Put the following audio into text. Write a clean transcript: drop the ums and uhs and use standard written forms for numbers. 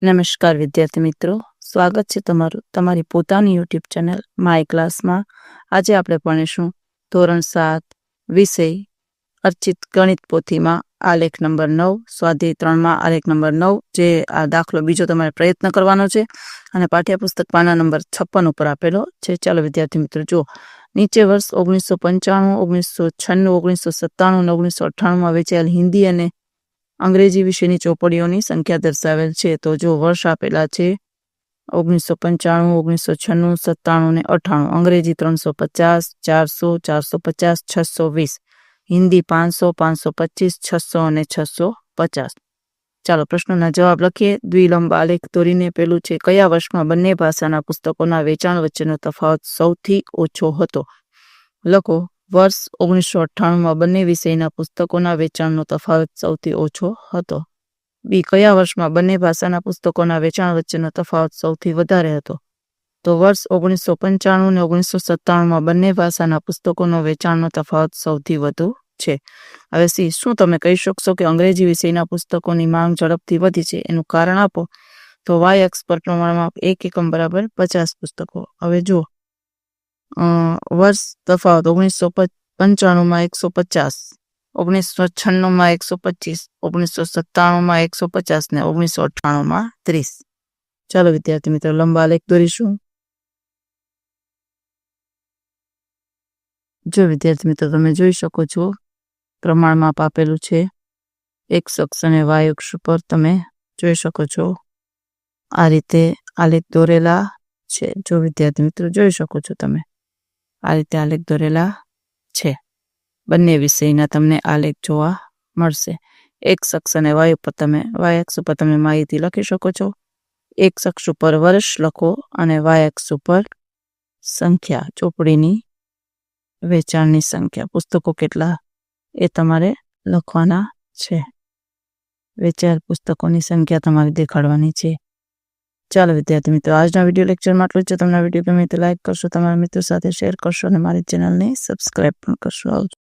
નમસ્કાર વિદ્યાર્થી મિત્રો, સ્વાગત છે તમારું તમારી પોતાની યુટ્યુબ ચેનલ માય ક્લાસમાં. આજે આપણે ભણીશું ધોરણ 7 વિષય અર્ચિત ગણિત પોથીમાં આલેખ નંબર 9, સ્વાધ્યાય 3માં આલેખ નંબર 9, જે આ દાખલો બીજો તમારે પ્રયત્ન કરવાનો છે અને પાઠ્યપુસ્તક પાના નંબર 56 ઉપર આપેલો છે. ચાલો વિદ્યાર્થી મિત્રો જુઓ. નીચે વર્ષ 1995, 1996, 1997 અને 1998માં વેચાયેલ હિન્દી અને અંગ્રેજી વિષયની ચોપડીઓની સંખ્યા દર્શાવેલ છે. તો જો વર્ષ આપેલા છે 1995, 1996, 97 ને 98. અંગ્રેજી 350, 400, 450, 620. હિન્દી 500, 525, 600 અને 650. ચાલો પ્રશ્નોના જવાબ લખીએ. દ્વિલંબ આલેખ દોરીને પેલું છે, કયા વર્ષમાં બંને ભાષાના પુસ્તકોના વેચાણ વચ્ચેનો તફાવત સૌથી ઓછો હતો? લખો, વર્ષ 1998માં બંને વિષયના પુસ્તકોના વેચાણનો તફાવત સૌથી ઓછો હતો. બી, કયા વર્ષમાં બંને ભાષાના પુસ્તકોના વેચાણ વચ્ચેનો તફાવત સૌથી વધારે હતો? તો વર્ષ 1995 અને 1997માં બંને ભાષાના પુસ્તકોનો વેચાણનો તફાવત સૌથી વધુ છે. હવે સી, શું તમે કહી શકશો કે અંગ્રેજી વિષયના પુસ્તકોની માંગ ઝડપથી વધી છે? એનું કારણ આપો. તો વાય અક્ષ પર પ્રમાણમાં 1 એકમ બરાબર 50 પુસ્તકો. હવે જો વર્ષ તફાવત 1995માં 150, 1996માં 125, 1997માં 150 ને 1998માં 30. ચાલો વિદ્યાર્થી મિત્રો લંબ આલેખ દોરીશું. જો વિદ્યાર્થી મિત્રો તમે જોઈ શકો છો, પ્રમાણમાં આપેલું છે. એક્સ અક્ષ અને વાય અક્ષ પર તમે જોઈ શકો છો આ રીતે આલેખ દોરેલા છે. જો વિદ્યાર્થી મિત્રો જોઈ શકો છો તમે આ રીતે આલેખ દોરેલા છે. બંને વિષયના તમને આલેખ જોવા મળશે. એક્સ અક્ષ અને વાય અક્ષ ઉપર તમે માહિતી લખી શકો છો. એક્સ અક્ષ ઉપર વર્ષ લખો અને વાય અક્ષ ઉપર સંખ્યા, ચોપડીની વેચાણની સંખ્યા, પુસ્તકો કેટલા એ તમારે લખવાના છે. વેચાયેલ પુસ્તકોની સંખ્યા તમારે દેખાડવાની છે. ચાલો વિદ્યાર્થી મિત્રો, આજના વિડીયો લેક્ચરમાં આટલું જ છે. તમને વિડીયો ગમે તો લાઈક કરશો, તમારા મિત્રો સાથે શેર કરશો અને મારી ચેનલને સબસ્ક્રાઈબ પણ કરશો. આવજો.